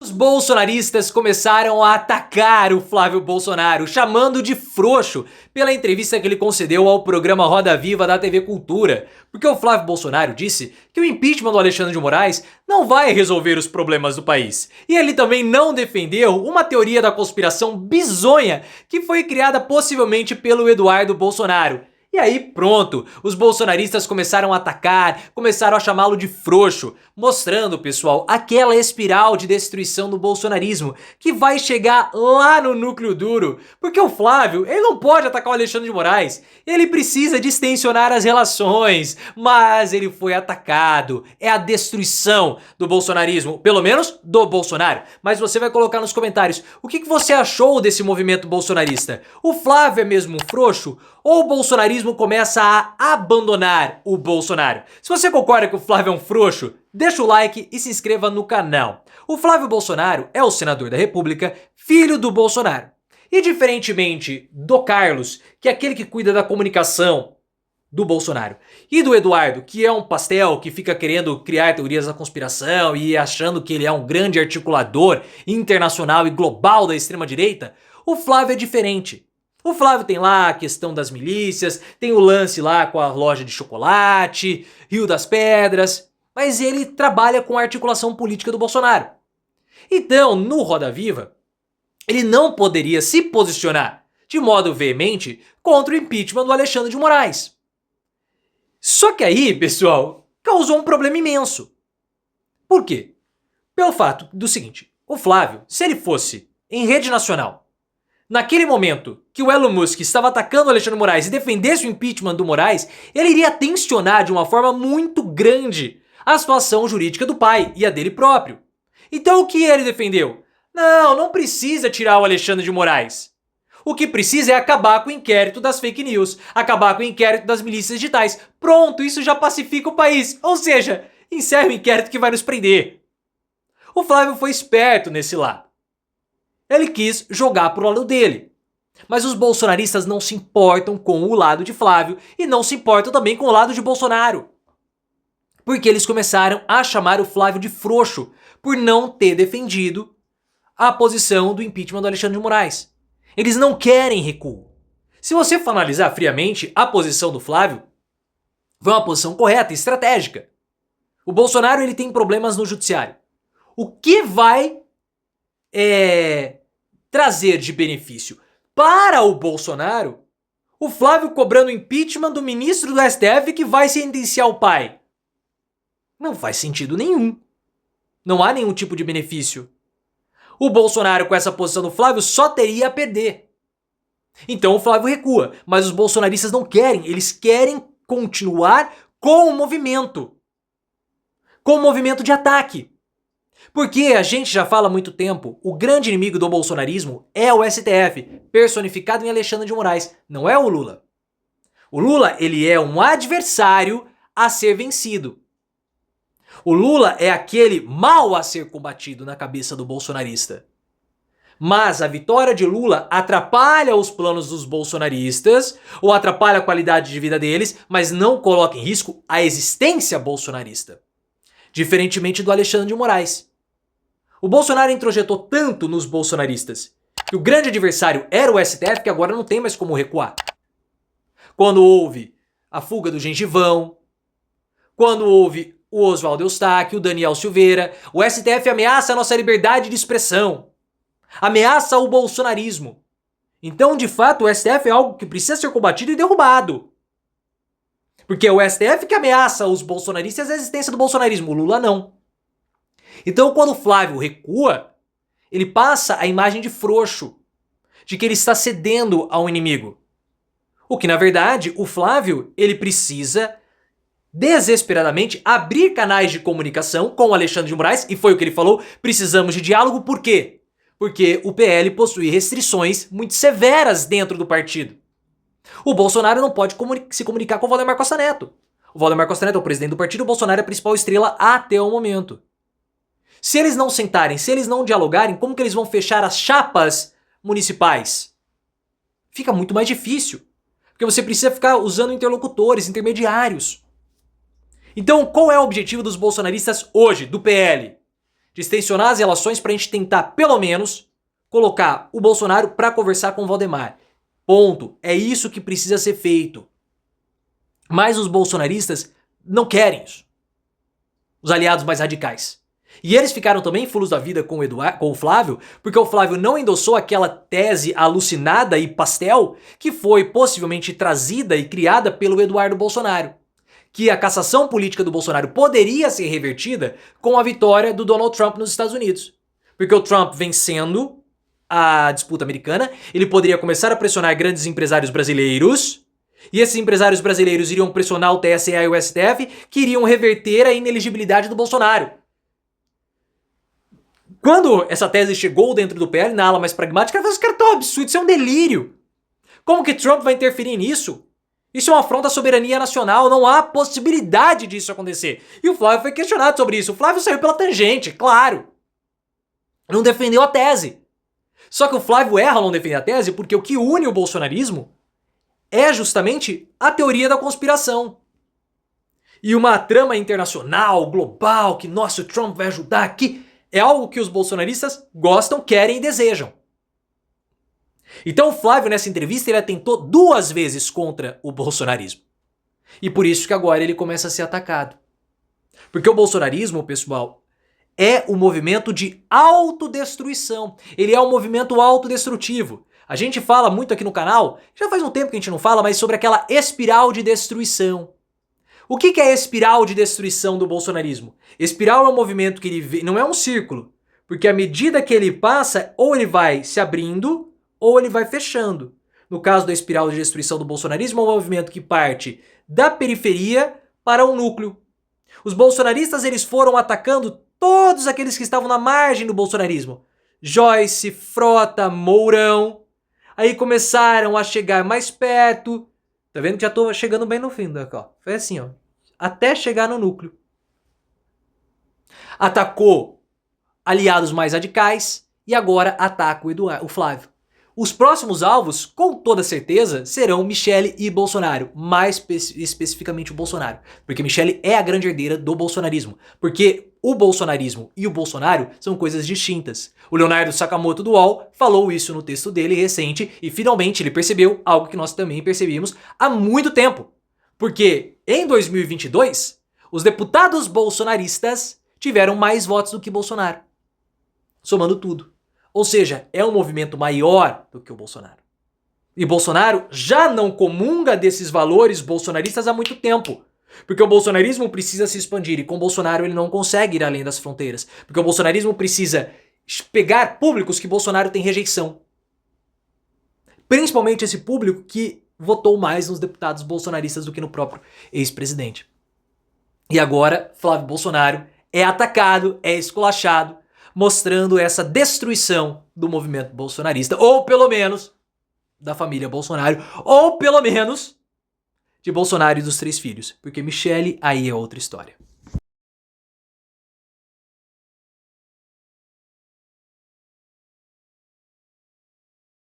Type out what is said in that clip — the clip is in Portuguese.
Os bolsonaristas começaram a atacar o Flávio Bolsonaro, chamando de frouxo pela entrevista que ele concedeu ao programa Roda Viva da TV Cultura, porque o Flávio Bolsonaro disse que o impeachment do Alexandre de Moraes não vai resolver os problemas do país. E ele também não defendeu uma teoria da conspiração bizonha que foi criada possivelmente pelo Eduardo Bolsonaro. E aí pronto, os bolsonaristas começaram a atacar, começaram a chamá-lo de frouxo, mostrando, pessoal, aquela espiral de destruição do bolsonarismo que vai chegar lá no núcleo duro, porque o Flávio, ele não pode atacar o Alexandre de Moraes, ele precisa distensionar as relações, mas ele foi atacado, é a destruição do bolsonarismo, pelo menos do Bolsonaro. Mas você vai colocar nos comentários, o que você achou desse movimento bolsonarista? O Flávio é mesmo um frouxo? Ou o bolsonarismo começa a abandonar o Bolsonaro? Se você concorda que o Flávio é um frouxo, deixa o like e se inscreva no canal. O Flávio Bolsonaro é o senador da República, filho do Bolsonaro. E diferentemente do Carlos, que é aquele que cuida da comunicação do Bolsonaro, e do Eduardo, que é um pastel que fica querendo criar teorias da conspiração e achando que ele é um grande articulador internacional e global da extrema-direita, o Flávio é diferente. O Flávio tem lá a questão das milícias, tem o lance lá com a loja de chocolate, Rio das Pedras, mas ele trabalha com a articulação política do Bolsonaro. Então, no Roda Viva, ele não poderia se posicionar de modo veemente contra o impeachment do Alexandre de Moraes. Só que aí, pessoal, causou um problema imenso. Por quê? Pelo fato do seguinte, o Flávio, se ele fosse em rede nacional, naquele momento que o Elon Musk estava atacando o Alexandre de Moraes e defendesse o impeachment do Moraes, ele iria tensionar de uma forma muito grande a situação jurídica do pai e a dele próprio. Então o que ele defendeu? Não precisa tirar o Alexandre de Moraes. O que precisa é acabar com o inquérito das fake news, acabar com o inquérito das milícias digitais. Pronto, isso já pacifica o país. Ou seja, encerra o inquérito que vai nos prender. O Flávio foi esperto nesse lado. Ele quis jogar pro lado dele. Mas os bolsonaristas não se importam com o lado de Flávio e não se importam também com o lado de Bolsonaro. Porque eles começaram a chamar o Flávio de frouxo por não ter defendido a posição do impeachment do Alexandre de Moraes. Eles não querem recuo. Se você for analisar friamente, a posição do Flávio foi uma posição correta, estratégica. O Bolsonaro ele tem problemas no judiciário. O que vai trazer de benefício para o Bolsonaro o Flávio cobrando impeachment do ministro do STF que vai sentenciar o pai? Não faz sentido nenhum. Não há nenhum tipo de benefício. O Bolsonaro com essa posição do Flávio só teria a perder. Então o Flávio recua, mas os bolsonaristas não querem, eles querem continuar com o movimento. Com o movimento de ataque. Porque a gente já fala há muito tempo, o grande inimigo do bolsonarismo é o STF, personificado em Alexandre de Moraes, não é o Lula. O Lula, ele é um adversário a ser vencido. O Lula é aquele mal a ser combatido na cabeça do bolsonarista. Mas a vitória de Lula atrapalha os planos dos bolsonaristas, ou atrapalha a qualidade de vida deles, mas não coloca em risco a existência bolsonarista. Diferentemente do Alexandre de Moraes. O Bolsonaro introjetou tanto nos bolsonaristas que o grande adversário era o STF que agora não tem mais como recuar. Quando houve a fuga do gengivão, quando houve o Oswaldo Eustáquio, o Daniel Silveira, o STF ameaça a nossa liberdade de expressão, ameaça o bolsonarismo. Então, de fato, o STF é algo que precisa ser combatido e derrubado. Porque é o STF que ameaça os bolsonaristas e a existência do bolsonarismo, o Lula não. Então, quando o Flávio recua, ele passa a imagem de frouxo, de que ele está cedendo ao inimigo. O que, na verdade, o Flávio, ele precisa desesperadamente abrir canais de comunicação com o Alexandre de Moraes, e foi o que ele falou, precisamos de diálogo, por quê? Porque o PL possui restrições muito severas dentro do partido. O Bolsonaro não pode se comunicar com o Valdemar Costa Neto. O Valdemar Costa Neto é o presidente do partido, o Bolsonaro é a principal estrela até o momento. Se eles não sentarem, se eles não dialogarem, como que eles vão fechar as chapas municipais? Fica muito mais difícil. Porque você precisa ficar usando interlocutores, intermediários. Então, qual é o objetivo dos bolsonaristas hoje, do PL? de extensionar as relações pra gente tentar, pelo menos, colocar o Bolsonaro pra conversar com o Valdemar. Ponto. É isso que precisa ser feito. Mas os bolsonaristas não querem isso. Os aliados mais radicais. E eles ficaram também fulos da vida com o Flávio, porque o Flávio não endossou aquela tese alucinada e pastel que foi possivelmente trazida e criada pelo Eduardo Bolsonaro. Que a cassação política do Bolsonaro poderia ser revertida com a vitória do Donald Trump nos Estados Unidos. Porque o Trump vencendo a disputa americana, ele poderia começar a pressionar grandes empresários brasileiros, e esses empresários brasileiros iriam pressionar o TSE e o STF, que iriam reverter a inelegibilidade do Bolsonaro. Quando essa tese chegou dentro do PL, na ala mais pragmática, os caras estão absurdos, isso é um delírio. Como que Trump vai interferir nisso? Isso é uma afronta à soberania nacional, não há possibilidade disso acontecer. E o Flávio foi questionado sobre isso. O Flávio saiu pela tangente, claro. Não defendeu a tese. Só que o Flávio erra ao não defender a tese porque o que une o bolsonarismo é justamente a teoria da conspiração. E uma trama internacional, global, que, nossa, o Trump vai ajudar aqui, é algo que os bolsonaristas gostam, querem e desejam. Então o Flávio, nessa entrevista, ele atentou 2 vezes contra o bolsonarismo. E por isso que agora ele começa a ser atacado. Porque o bolsonarismo, pessoal, é um movimento de autodestruição. Ele é um movimento autodestrutivo. A gente fala muito aqui no canal, já faz um tempo que a gente não fala, mas sobre aquela espiral de destruição. O que é a espiral de destruição do bolsonarismo? Espiral é um movimento que ele não é um círculo, porque à medida que ele passa, ou ele vai se abrindo, ou ele vai fechando. No caso da espiral de destruição do bolsonarismo, é um movimento que parte da periferia para o núcleo. Os bolsonaristas eles foram atacando todos aqueles que estavam na margem do bolsonarismo. Joyce, Frota, Mourão. Aí começaram a chegar mais perto. Tá vendo que já tô chegando bem no fim, ó. Foi assim, ó. Até chegar no núcleo. Atacou aliados mais radicais e agora ataca o Flávio. Os próximos alvos, com toda certeza, serão Michele e Bolsonaro, mais especificamente o Bolsonaro, porque Michele é a grande herdeira do bolsonarismo, porque o bolsonarismo e o Bolsonaro são coisas distintas. O Leonardo Sakamoto do UOL falou isso no texto dele recente e finalmente ele percebeu algo que nós também percebíamos há muito tempo, porque em 2022 os deputados bolsonaristas tiveram mais votos do que Bolsonaro, somando tudo. Ou seja, é um movimento maior do que o Bolsonaro. E Bolsonaro já não comunga desses valores bolsonaristas há muito tempo. Porque o bolsonarismo precisa se expandir e com Bolsonaro ele não consegue ir além das fronteiras. Porque o bolsonarismo precisa pegar públicos que Bolsonaro tem rejeição. Principalmente esse público que votou mais nos deputados bolsonaristas do que no próprio ex-presidente. E agora, Flávio Bolsonaro é atacado, é esculachado, mostrando essa destruição do movimento bolsonarista, ou pelo menos da família Bolsonaro, ou pelo menos de Bolsonaro e dos 3 filhos, porque Michele aí é outra história.